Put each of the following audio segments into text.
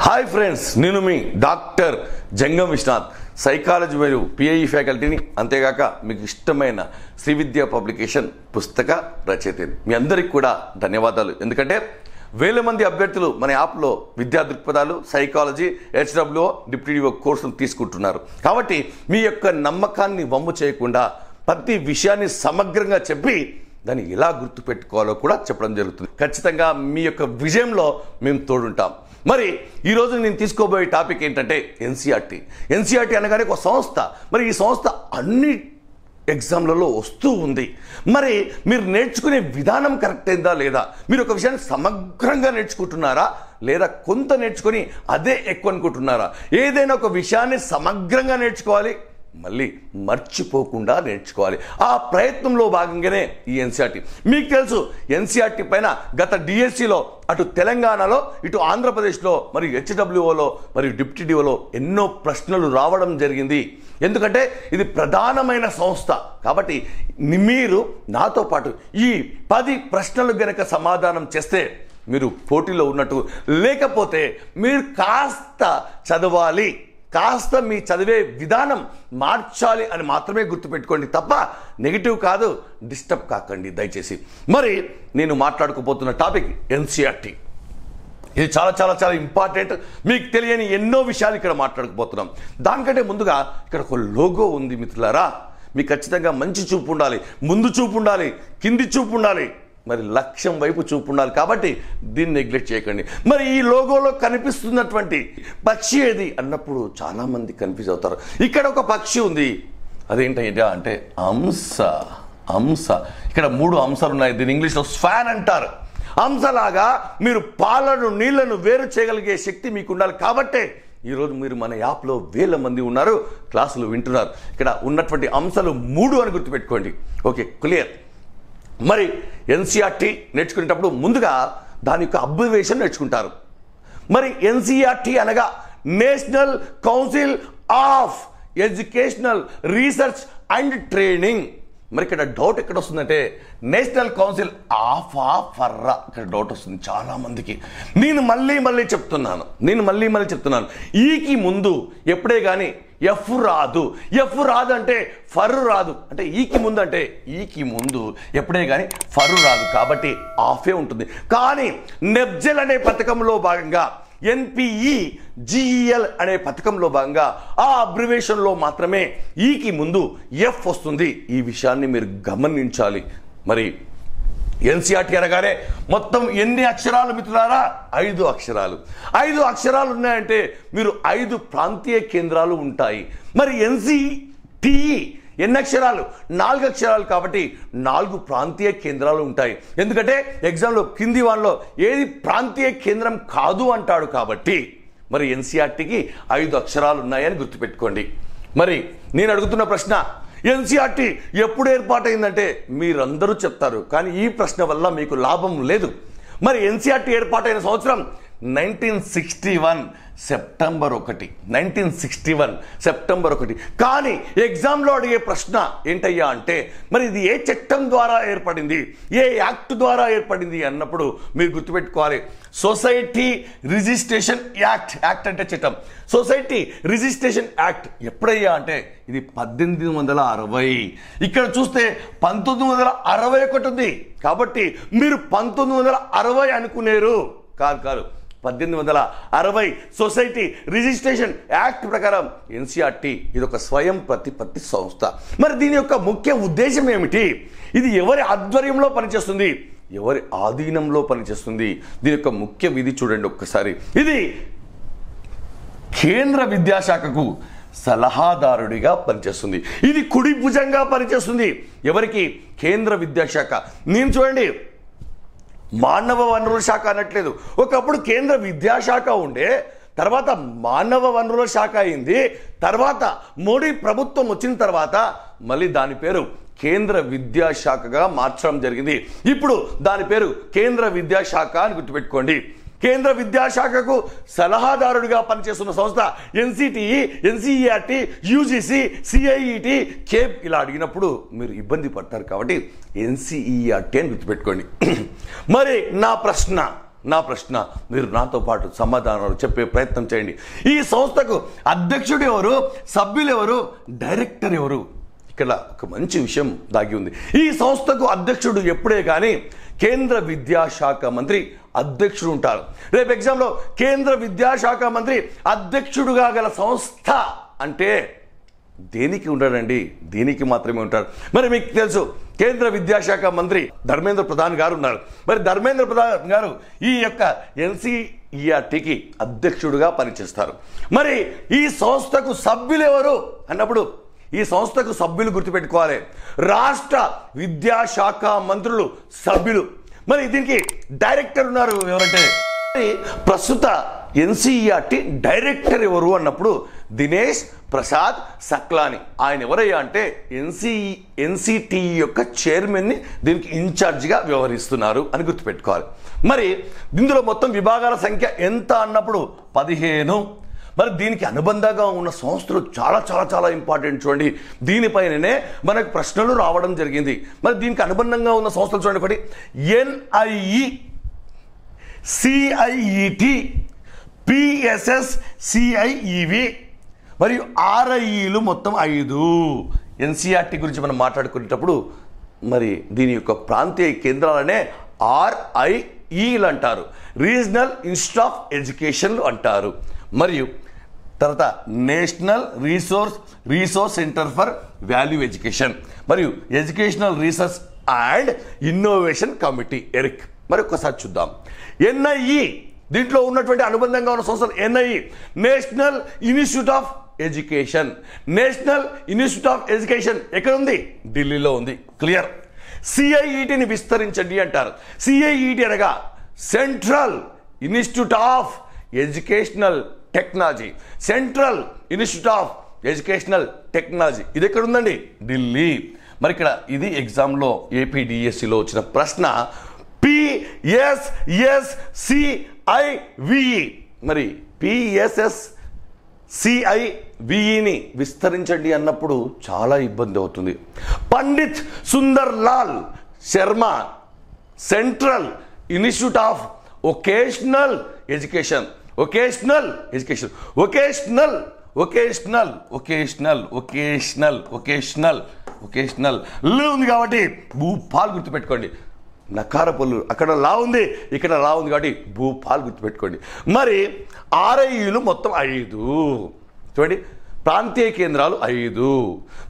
Hi friends, నేను మీ doctor జంగం Vishwanath, psychology మరియు PIE ఫ్యాకల్టీని, అంతేగాక మీకు ఇష్టమైన శ్రీ విద్యా పబ్లికేషన్ పుస్తక రచయితని. మీ అందరికి కూడా ధన్యవాదాలు. ఎందుకంటే వేల మంది అభ్యర్థులు మన యాప్లో విద్యా దృక్పథాలు, సైకాలజీ, హెచ్డబ్ల్యూఓ, డిప్యూటీఓ కోర్సులు తీసుకుంటున్నారు. కాబట్టి మీ యొక్క నమ్మకాన్ని వమ్ము చేయకుండా ప్రతి విషయాన్ని సమగ్రంగా చెప్పి దాన్ని ఎలా గుర్తుపెట్టుకోవాలో కూడా చెప్పడం జరుగుతుంది. ఖచ్చితంగా మీ యొక్క విజయంలో మేము తోడుంటాం. మరి ఈరోజు నేను తీసుకోబోయే టాపిక్ ఏంటంటే ఎన్సీఆర్టీ అనగానే ఒక సంస్థ. మరి ఈ సంస్థ అన్ని ఎగ్జామ్లలో వస్తూ ఉంది. మరి మీరు నేర్చుకునే విధానం కరెక్ట్ అయిందా లేదా, మీరు ఒక విషయాన్ని సమగ్రంగా నేర్చుకుంటున్నారా లేదా కొంత నేర్చుకొని అదే ఎక్కువ అనుకుంటున్నారా? ఏదైనా ఒక విషయాన్ని సమగ్రంగా నేర్చుకోవాలి, మళ్ళీ మర్చిపోకుండా నేర్చుకోవాలి. ఆ ప్రయత్నంలో భాగంగానే ఈ ఎన్సీఆర్టీ. మీకు తెలుసు, ఎన్సీఆర్టీ పైన గత డిఎస్సిలో అటు తెలంగాణలో ఇటు ఆంధ్రప్రదేశ్లో మరియు హెచ్డబ్ల్యూఓలో మరియు డిప్యూటీఓలో ఎన్నో ప్రశ్నలు రావడం జరిగింది. ఎందుకంటే ఇది ప్రధానమైన సంస్థ. కాబట్టి మీరు నాతో పాటు ఈ 10 ప్రశ్నలు గనక సమాధానం చేస్తే మీరు పోటీలో ఉన్నట్టు. లేకపోతే మీరు కాస్త చదవాలి, కాస్త మీ చదివే విధానం మార్చాలి అని మాత్రమే గుర్తుపెట్టుకోండి తప్ప నెగిటివ్ కాదు. డిస్టర్బ్ కాకండి దయచేసి. మరి నేను మాట్లాడుకోబోతున్న టాపిక్ ఎన్సీఆర్టీ. ఇది చాలా చాలా చాలా ఇంపార్టెంట్. మీకు తెలియని ఎన్నో విషయాలు ఇక్కడ మాట్లాడుకోబోతున్నాం. దానికంటే ముందుగా ఇక్కడ ఒక లోగో ఉంది మిత్రులారా. మీకు ఖచ్చితంగా మంచి చూపు ఉండాలి, ముందు చూపు ఉండాలి, కింది చూపు ఉండాలి, మరి లక్ష్యం వైపు చూపు ఉండాలి. కాబట్టి దీన్ని నెగ్లెక్ట్ చేయకండి. మరి ఈ లోగోలో కనిపిస్తున్నటువంటి పక్షి ఏది అన్నప్పుడు చాలామంది కన్ఫ్యూజ్ అవుతారు. ఇక్కడ ఒక పక్షి ఉంది, అదేంటంటే అంటే హంస. ఇక్కడ 3 అంశాలు ఉన్నాయి. దీని ఇంగ్లీష్లో స్వాన్ అంటారు. హంసలాగా మీరు పాలను నీళ్లను వేరు చేయగలిగే శక్తి మీకు ఉండాలి. కాబట్టే ఈరోజు మీరు మన యాప్లో వేల మంది ఉన్నారు, క్లాసులు వింటున్నారు. ఇక్కడ ఉన్నటువంటి అంశాలు 3 అని గుర్తుపెట్టుకోండి. Okay, clear. మరి ఎన్సీఆర్టీ నేర్చుకునేటప్పుడు ముందుగా దాని యొక్క అబ్రివేషన్ నేర్చుకుంటారు. మరి ఎన్సీఆర్టీ అనగా national council of educational research and training. మరి ఇక్కడ డౌట్ ఎక్కడ వస్తుందంటే నేషనల్ కౌన్సిల్ ఆఫ్ ఫర్రా, ఇక్కడ డౌట్ వస్తుంది చాలా మందికి. నేను మళ్ళీ చెప్తున్నాను, ఈకి ముందు ఎప్పుడే కానీ ఎఫ్ రాదు. అంటే ఫర్ రాదు. అంటే ఈకి ముందు ఎప్పుడే కానీ ఫర్ రాదు. కాబట్టి ఆఫే ఉంటుంది. కానీ నెబ్జెల్ అనే పథకంలో భాగంగా NPEGEL అనే పథకంలో భాగంగా ఆ అబ్రివేషన్లో మాత్రమే ఈకి ముందు ఎఫ్ వస్తుంది. ఈ విషయాన్ని మీరు గమనించాలి. మరి ఎన్సీఆర్టీ అనగానే మొత్తం ఎన్ని అక్షరాలు మిత్రులారా? 5 అక్షరాలు. 5 అక్షరాలు ఉన్నాయంటే మీరు 5 ప్రాంతీయ కేంద్రాలు ఉంటాయి. మరి NCTE ఎన్ని అక్షరాలు? 4 అక్షరాలు. కాబట్టి 4 ప్రాంతీయ కేంద్రాలు ఉంటాయి. ఎందుకంటే ఎగ్జామ్లో కింది వాళ్ళలో ఏది ప్రాంతీయ కేంద్రం కాదు అంటాడు. కాబట్టి మరి ఎన్సీఆర్టీకి 5 అక్షరాలు ఉన్నాయని గుర్తుపెట్టుకోండి. మరి నేను అడుగుతున్న ప్రశ్న, ఎన్సీఆర్టీ ఎప్పుడు ఏర్పాటైందంటే మీరందరూ చెప్తారు, కానీ ఈ ప్రశ్న వల్ల మీకు లాభం లేదు. మరి ఎన్సీఆర్టీ ఏర్పాటైన సంవత్సరం 1961 సెప్టెంబర్ 1. కానీ ఎగ్జామ్లో అడిగే ప్రశ్న ఏంటయ్యా అంటే మరి ఇది ఏ చట్టం ద్వారా ఏర్పడింది, ఏ యాక్ట్ ద్వారా ఏర్పడింది అన్నప్పుడు మీరు గుర్తుపెట్టుకోవాలి, సొసైటీ రిజిస్ట్రేషన్ యాక్ట్. యాక్ట్ అంటే చట్టం. సొసైటీ రిజిస్ట్రేషన్ యాక్ట్ ఎప్పుడయ్యా అంటే ఇది 1860. ఇక్కడ చూస్తే 1961 ఉంది. కాబట్టి మీరు 1960 అనుకునేరు. కాదు, 1860 సొసైటీ రిజిస్ట్రేషన్ యాక్ట్ ప్రకారం ఎన్సీఆర్టీ ఇది ఒక స్వయం ప్రతిపత్తి సంస్థ. మరి దీని యొక్క ముఖ్య ఉద్దేశం ఏమిటి? ఇది ఎవరి ఆధ్వర్యంలో పనిచేస్తుంది, ఎవరి ఆధీనంలో పనిచేస్తుంది? దీని యొక్క ముఖ్య విధి చూడండి ఒక్కసారి. ఇది కేంద్ర విద్యాశాఖకు సలహాదారుడిగా పనిచేస్తుంది. ఇది కుడి భుజంగా పనిచేస్తుంది. ఎవరికి? కేంద్ర విద్యాశాఖ. నేను చూడండి, మానవ వనరుల శాఖ అనట్లేదు. ఒకప్పుడు కేంద్ర విద్యాశాఖ ఉండే, తర్వాత మానవ వనరుల శాఖ అయింది. తర్వాత మోడీ ప్రభుత్వం వచ్చిన తర్వాత మళ్ళీ దాని పేరు కేంద్ర విద్యాశాఖగా మార్చడం జరిగింది. ఇప్పుడు దాని పేరు కేంద్ర విద్యాశాఖ అని గుర్తుపెట్టుకోండి. కేంద్ర విద్యాశాఖకు సలహాదారుడిగా పనిచేస్తున్న సంస్థ NCTE, NCERT, UGC, CIET, Cape ఇలా అడిగినప్పుడు మీరు ఇబ్బంది పడతారు. కాబట్టి NCERT అని గుర్తుపెట్టుకోండి. మరి నా ప్రశ్న నా ప్రశ్న, మీరు నాతో పాటు సమాధానాలు చెప్పే ప్రయత్నం చేయండి. ఈ సంస్థకు అధ్యక్షుడు ఎవరు, సభ్యులు ఎవరు, డైరెక్టర్ ఎవరు? ఇక్కడ ఒక మంచి విషయం దాగి ఉంది. ఈ సంస్థకు అధ్యక్షుడు ఎప్పుడే కానీ కేంద్ర విద్యాశాఖ మంత్రి అధ్యక్షుడు ఉంటారు. రేపు ఎగ్జామ్లో కేంద్ర విద్యాశాఖ మంత్రి అధ్యక్షుడుగా గల సంస్థ అంటే దేనికి ఉంటాడండి? దీనికి మాత్రమే ఉంటాడు. మరి మీకు తెలుసు, కేంద్ర విద్యాశాఖ మంత్రి ధర్మేంద్ర ప్రధాన్ గారు ఉన్నారు. మరి ధర్మేంద్ర ప్రధాన్ గారు ఈ యొక్క ఎన్సీఈఆర్టీకి అధ్యక్షుడుగా పనిచేస్తారు. మరి ఈ సంస్థకు సభ్యులు ఎవరు అన్నప్పుడు ఈ సంస్థకు సభ్యులు గుర్తుపెట్టుకోవాలి. రాష్ట్ర విద్యాశాఖ మంత్రులు సభ్యులు. మరి దీనికి డైరెక్టర్ ఉన్నారు. ఎవరంటే ప్రస్తుత ఎన్సీఈఆర్టీ డైరెక్టర్ ఎవరు అన్నప్పుడు దినేష్ ప్రసాద్ సక్లాని. ఆయన ఎవరయ్యా అంటే ఎన్సిటిఈ యొక్క చైర్మన్ని దీనికి ఇన్ఛార్జిగా వ్యవహరిస్తున్నారు అని గుర్తుపెట్టుకోవాలి. మరి ఇందులో మొత్తం విభాగాల సంఖ్య ఎంత అన్నప్పుడు 15. మరి దీనికి అనుబంధంగా ఉన్న సంస్థలు చాలా చాలా చాలా ఇంపార్టెంట్. చూడండి, దీనిపైననే మనకు ప్రశ్నలు రావడం జరిగింది. మరి దీనికి అనుబంధంగా ఉన్న సంస్థలు చూడండి. ఒకటి ఎన్ఐఈ, సిఐఈటి, పిఎస్ఎస్, సిఐఈవి మరియు ఆర్ఐఈలు మొత్తం 5. ఎన్సీఆర్టీ గురించి మనం మాట్లాడుకునేటప్పుడు మరి దీని యొక్క ప్రాంతీయ కేంద్రాలనే ఆర్ఐఈలు అంటారు, రీజనల్ ఇన్స్టిట్యూట్ ఆఫ్ ఎడ్యుకేషన్ అంటారు. మరియు తర్వాత national resource centre for value education మరియు educational research and innovation committee ERIC. మరి ఒక్కసారి చూద్దాం. ఎన్ఐఈ దీంట్లో ఉన్నటువంటి అనుబంధంగా ఉన్న సంస్థలు NIE national institute of education. National institute of education ఎక్కడ ఉంది? ఢిల్లీలో ఉంది. క్లియర్. సిఐఈటిని విస్తరించండి అంటారు. సిఐఈటి అనగా central institute of educational technology. Central institute of educational technology ఇది ఎక్కడ ఉందండి? ఢిల్లీ. మరి ఇక్కడ ఇది ఎగ్జామ్లో ఏపీడిఎస్సిలో వచ్చిన ప్రశ్న. పిఎస్ఎస్సిఐవిఈ. మరి పిఎస్ఎస్సిఐవిఈని విస్తరించండి అన్నప్పుడు చాలా ఇబ్బంది అవుతుంది. Pandit Sundar Lal Sharma central institute of vocational education. Vocational education, vocational vocational vocational vocational vocational vocational లు ఉంది కాబట్టి భూపాల్ గుర్తుపెట్టుకోండి. నకార పళ్ళు అక్కడ లా ఉంది, ఇక్కడ లా ఉంది కాబట్టి భూపాల్ గుర్తుపెట్టుకోండి. మరి ఆర్ఐఈలు మొత్తం 5. చూడండి, ప్రాంతీయ కేంద్రాలు 5.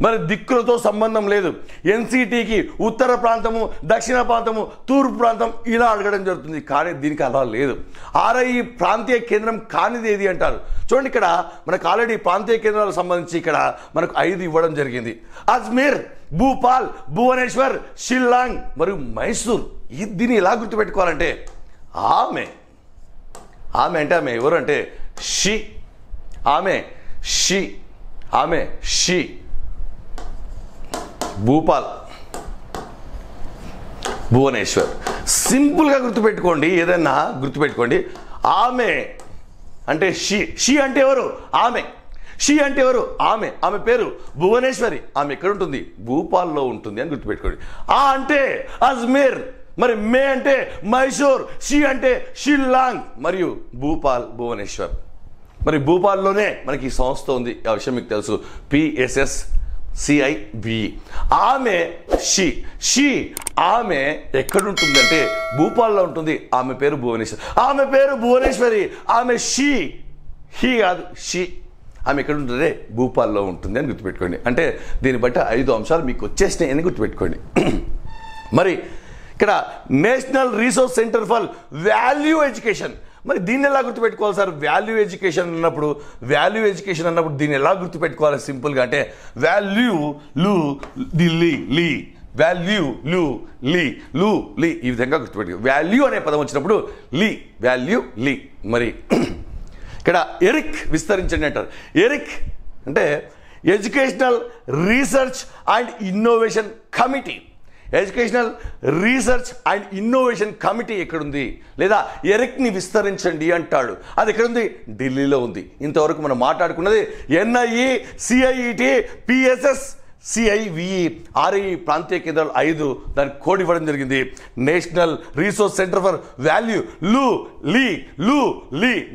మరి దిక్కులతో సంబంధం లేదు. ఎన్సిటికి ఉత్తర ప్రాంతము, దక్షిణ ప్రాంతము, తూర్పు ప్రాంతం ఇలా అడగడం జరుగుతుంది. కానీ దీనికి అలా లేదు. ఆర్ఐఈ ప్రాంతీయ కేంద్రం కానిది ఏది అంటారు. చూడండి, ఇక్కడ మనకు ఆల్రెడీ ప్రాంతీయ కేంద్రాలకు సంబంధించి ఇక్కడ మనకు 5 ఇవ్వడం జరిగింది. అజ్మీర్, భూపాల్, భువనేశ్వర్, షిల్లాంగ్ మరియు మైసూర్. దీన్ని ఎలా గుర్తుపెట్టుకోవాలంటే ఆమె అంటే ఆమె ఎవరు అంటే షీ. ఆమె షీ. భూపాల్, భువనేశ్వర్. సింపుల్గా గుర్తుపెట్టుకోండి. ఏదైనా గుర్తుపెట్టుకోండి. ఆమె అంటే షీ అంటే ఎవరు? ఆమె. షీ అంటే ఎవరు? ఆమె పేరు భువనేశ్వరి. ఆమె ఎక్కడ ఉంటుంది? భూపాల్లో ఉంటుంది అని గుర్తుపెట్టుకోండి. ఆ అంటే అజ్మీర్, మరి మే అంటే మైసూర్, షీ అంటే షిల్లాంగ్ మరియు భూపాల్ భువనేశ్వర్. మరి భూపాల్లోనే మనకి ఈ సంస్థ ఉంది. ఆ విషయం మీకు తెలుసు. పిఎస్ఎస్సిఐవిఈ. ఆమె షీ ఆమె ఎక్కడుంటుందంటే భూపాల్లో ఉంటుంది. ఆమె పేరు భువనేశ్వరి. ఆమె పేరు భువనేశ్వరి. ఆమె హీ కాదు, షీ. ఆమె ఎక్కడ ఉంటుంది? భూపాల్లో ఉంటుంది అని గుర్తుపెట్టుకోండి. అంటే దీన్ని బట్టి 5 అంశాలు మీకు వచ్చేసినాయి అని గుర్తుపెట్టుకోండి. మరి ఇక్కడ national resource centre for value education. మరి దీన్ని ఎలా గుర్తుపెట్టుకోవాలి సార్? వాల్యూ ఎడ్యుకేషన్ అన్నప్పుడు దీన్ని ఎలా గుర్తుపెట్టుకోవాలి సింపుల్గా అంటే వాల్యూ లు ది లీ వాల్యూ లు లీ ఈ విధంగా గుర్తుపెట్టుకో. వాల్యూ అనే పదం వచ్చినప్పుడు వాల్యూ లీ. మరి ఇక్కడ ఎరిక్ విస్తరించండి అంటారు. ఎరిక్ అంటే educational research and innovation committee. Educational research and innovation committee ఎక్కడుంది? లేదా ఎరిక్ని విస్తరించండి అంటాడు. అది ఎక్కడుంది? ఢిల్లీలో ఉంది. ఇంతవరకు మనం మాట్లాడుకున్నది NIE, CIET, PSS, CIVE RE ప్రాంతీయ కేంద్రాలు 5 దానికి కోడ్ ఇవ్వడం జరిగింది. National resource centre for value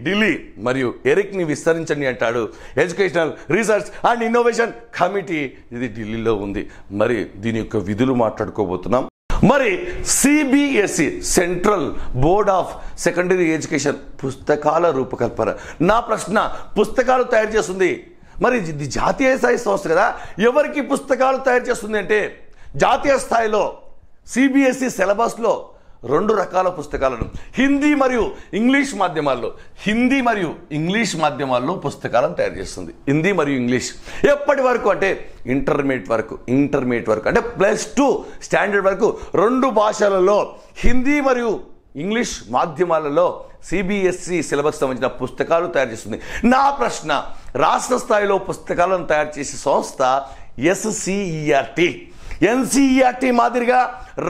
Delhi మరియు ఎరిక్ని విస్తరించండి అంటాడు. Educational research and innovation committee ఇది ఢిల్లీలో ఉంది. మరి దీని యొక్క విధులు మాట్లాడుకోబోతున్నాం. మరి CBSE central board of secondary education పుస్తకాల రూపకల్పన. నా ప్రశ్న, పుస్తకాలు తయారు చేస్తుంది మరి ఇది జాతీయ స్థాయి సంస్థ కదా, ఎవరికి పుస్తకాలు తయారు చేస్తుంది అంటే జాతీయ స్థాయిలో CBSE సిలబస్లో 2 రకాల పుస్తకాలను హిందీ మరియు ఇంగ్లీష్ మాధ్యమాల్లో పుస్తకాలను తయారు చేస్తుంది. హిందీ మరియు ఇంగ్లీష్ ఎప్పటి వరకు అంటే ఇంటర్మీడియట్ వరకు అంటే +2 స్టాండర్డ్ వరకు 2 భాషలలో హిందీ మరియు ఇంగ్లీష్ మాధ్యమాలలో CBSE సిలబస్ సంబంధించిన పుస్తకాలు తయారు చేస్తుంది. నా ప్రశ్న, రాష్ట్ర స్థాయిలో పుస్తకాలను తయారు చేసే సంస్థ SCERT. NCERT మాదిరిగా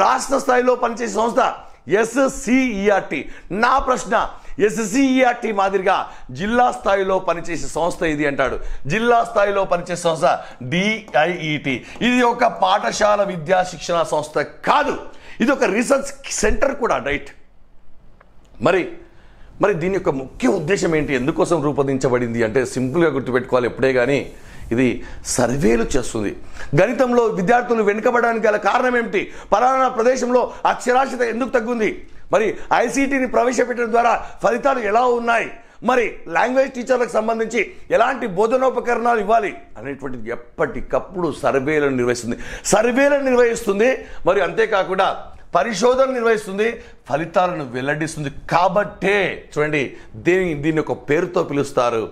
రాష్ట్ర స్థాయిలో పనిచేసే సంస్థ SCERT. నా ప్రశ్న, SCERT మాదిరిగా జిల్లా స్థాయిలో పనిచేసే సంస్థ ఇది అంటాడు. జిల్లా స్థాయిలో పనిచేసే సంస్థ DIET. ఇది ఒక పాఠశాల విద్యా శిక్షణ సంస్థ కాదు, ఇది ఒక రీసెర్చ్ సెంటర్ కూడా, రైట్? మరి దీని యొక్క ముఖ్య ఉద్దేశం ఏంటి, ఎందుకోసం రూపొందించబడింది అంటే సింపుల్గా గుర్తుపెట్టుకోవాలి. ఎప్పుడే కానీ ఇది సర్వేలు చేస్తుంది. గణితంలో విద్యార్థులు వెనుకబడడానికి గల కారణం ఏమిటి, పలానా ప్రదేశంలో అక్షరాస్యత ఎందుకు తగ్గుంది, మరి ICTని ప్రవేశపెట్టడం ద్వారా ఫలితాలు ఎలా ఉన్నాయి, మరి లాంగ్వేజ్ టీచర్లకు సంబంధించి ఎలాంటి బోధనోపకరణాలు ఇవ్వాలి అనేటువంటిది ఎప్పటికప్పుడు సర్వేలను నిర్వహిస్తుంది. మరి అంతేకాకుండా పరిశోధన నిర్వహిస్తుంది, ఫలితాలను వెల్లడిస్తుంది. కాబట్టే చూడండి, దీని ఒక పేరుతో పిలుస్తారు,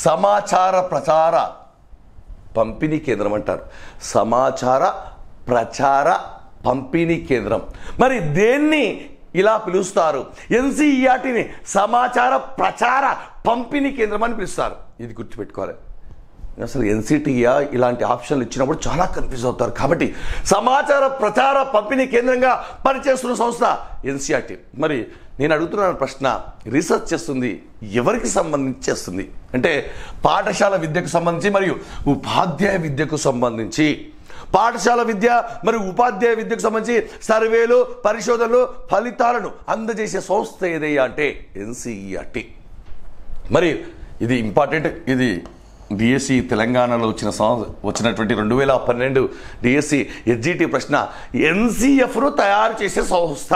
సమాచార ప్రచార పంపిణీ కేంద్రం అంటారు. సమాచార ప్రచార పంపిణీ కేంద్రం. మరి దేన్ని ఇలా పిలుస్తారు? NCERTని సమాచార ప్రచార పంపిణీ కేంద్రం అని పిలుస్తారు. ఇది గుర్తుపెట్టుకోవాలి. అసలు NCTయా ఇలాంటి ఆప్షన్లు ఇచ్చినప్పుడు చాలా కన్ఫ్యూజ్ అవుతారు. కాబట్టి సమాచార ప్రచార పంపిణీ కేంద్రంగా పనిచేస్తున్న సంస్థ NCERT. మరి నేను అడుగుతున్న ప్రశ్న, రీసెర్చ్ చేస్తుంది ఎవరికి సంబంధించి చేస్తుంది అంటే పాఠశాల విద్యకు సంబంధించి మరియు ఉపాధ్యాయ విద్యకు సంబంధించి. పాఠశాల విద్య మరియు ఉపాధ్యాయ విద్యకు సంబంధించి సర్వేలు, పరిశోధనలు, ఫలితాలను అందజేసే సంస్థ ఏదయ్యా అంటే NCERT. మరి ఇది ఇంపార్టెంట్. ఇది DSE తెలంగాణలో వచ్చినటువంటి 2012 DSE SGT ప్రశ్న. NCFను తయారు చేసే సంస్థ,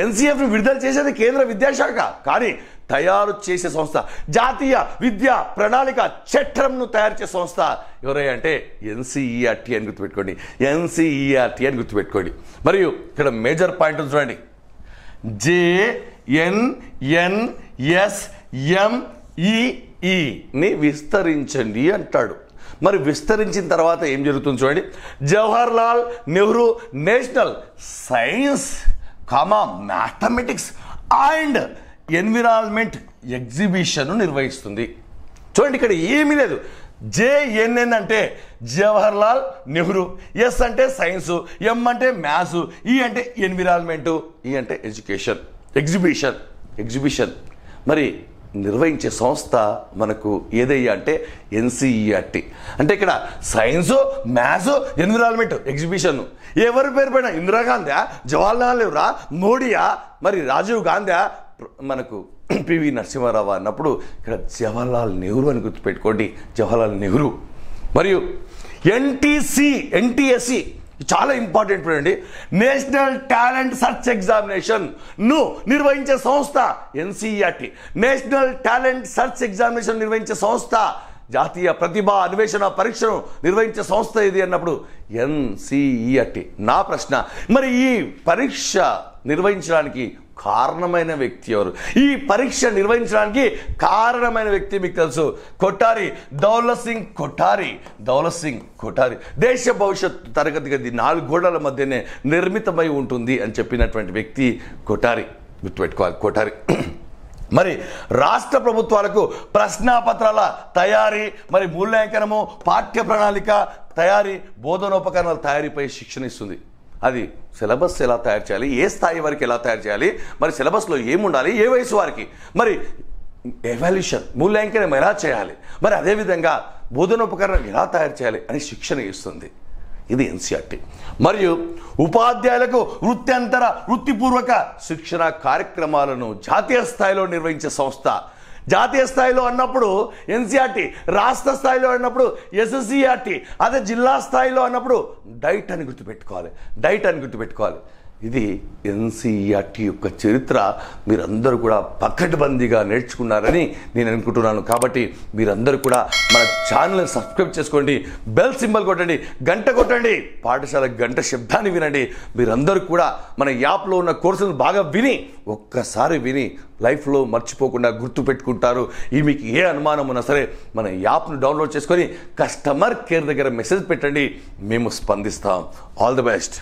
NCFను విడుదల చేసేది కేంద్ర విద్యాశాఖ, కానీ తయారు చేసే సంస్థ జాతీయ విద్యా ప్రణాళిక చట్టంను తయారు చేసే సంస్థ ఎవరై అంటే NCERT అని గుర్తుపెట్టుకోండి. NCERT అని గుర్తుపెట్టుకోండి. మరియు ఇక్కడ మేజర్ పాయింట్ చూడండి, JNNSMEని విస్తరించండి అంటాడు. మరి విస్తరించిన తర్వాత ఏం జరుగుతుంది చూడండి, Jawaharlal Nehru national science mathematics and environment exhibition నిర్వహిస్తుంది. చూడండి, ఇక్కడ ఏమీ లేదు. JNN అంటే జవహర్లాల్ నెహ్రూ, S అంటే సైన్స్, M అంటే మ్యాథ్స్, E అంటే ఎన్విరాన్మెంట్, E అంటే ఎగ్జిబిషన్. మరి నిర్వహించే సంస్థ మనకు ఏదయ్యా అంటే NCERT. అంటే ఇక్కడ సైన్స్, మ్యాథ్స్, ఎన్విరాన్మెంట్, ఎగ్జిబిషన్ ఎవరి పేరు పైన? ఇందిరాగాంధీ, జవహర్లాల్ నెహ్రూ, మోడీయా, మరి రాజీవ్ గాంధీ, మనకు PV నరసింహారావు అన్నప్పుడు ఇక్కడ జవహర్లాల్ నెహ్రూ అని గుర్తుపెట్టుకోండి, జవహర్లాల్ నెహ్రూ. మరియు NTSE చాలా ఇంపార్టెంట్ అండి. నేషనల్ టాలెంట్ సర్చ్ ఎగ్జామినేషన్ ను నిర్వహించే సంస్థ NCERT. National talent search examination నిర్వహించే సంస్థ, జాతీయ ప్రతిభా అన్వేషణ పరీక్షను నిర్వహించే సంస్థ ఇది అన్నప్పుడు NCERT. నా ప్రశ్న, మరి ఈ పరీక్ష నిర్వహించడానికి కారణమైన వ్యక్తి ఎవరు? ఈ పరీక్ష నిర్వహించడానికి కారణమైన వ్యక్తి మీకు తెలుసు, దౌలత్ సింగ్ కొఠారి. దేశ భవిష్యత్తు తరగతి గది 4 గోడల మధ్యనే నిర్మితమై ఉంటుంది అని చెప్పినటువంటి వ్యక్తి కొఠారి. గుర్తుపెట్టుకోవాలి, కొఠారి. మరి రాష్ట్ర ప్రభుత్వాలకు ప్రశ్నాపత్రాల తయారీ, మరి మూల్యాంకనము, పాఠ్య ప్రణాళిక తయారీ, బోధనోపకరణాల తయారీపై శిక్షణ ఇస్తుంది. అది సిలబస్ ఎలా తయారు చేయాలి, ఏ స్థాయి వరకు ఎలా తయారు చేయాలి, మరి సిలబస్లో ఏముండాలి, ఏ వయసు వారికి, మరి ఎవాల్యూషన్ మూల్యాంకనం ఎలా చేయాలి, మరి అదేవిధంగా బోధనోపకరణం ఎలా తయారు చేయాలి అని శిక్షణ ఇస్తుంది. ఇది ఎన్సీఆర్టీ. మరియు ఉపాధ్యాయులకు వృత్తిపూర్వక శిక్షణ కార్యక్రమాలను జాతీయ స్థాయిలో నిర్వహించే సంస్థ. జాతీయ స్థాయిలో అన్నప్పుడు ఎన్సీఆర్టీ, రాష్ట్ర స్థాయిలో అన్నప్పుడు ఎస్ఎస్సీఆర్టీ, అదే జిల్లా స్థాయిలో అన్నప్పుడు డైట్ అని గుర్తుపెట్టుకోవాలి. ఇది ఎన్సీఆర్టీ యొక్క చరిత్ర. మీరందరూ కూడా పకడ్బందీగా నేర్చుకున్నారని నేను అనుకుంటున్నాను. కాబట్టి మీరందరూ కూడా మన ఛానల్ని సబ్స్క్రైబ్ చేసుకోండి, బెల్ సింబల్ కొట్టండి, గంట కొట్టండి, పాఠశాల గంట శబ్దాన్ని వినండి. మీరందరూ కూడా మన యాప్లో ఉన్న కోర్సులను బాగా ఒక్కసారి విని లైఫ్లో మర్చిపోకుండా గుర్తుపెట్టుకుంటారు. మీకు ఏ అనుమానం ఉన్నా సరే మన యాప్ను డౌన్లోడ్ చేసుకొని కస్టమర్ కేర్ దగ్గర మెసేజ్ పెట్టండి, మేము స్పందిస్తాం. All the best.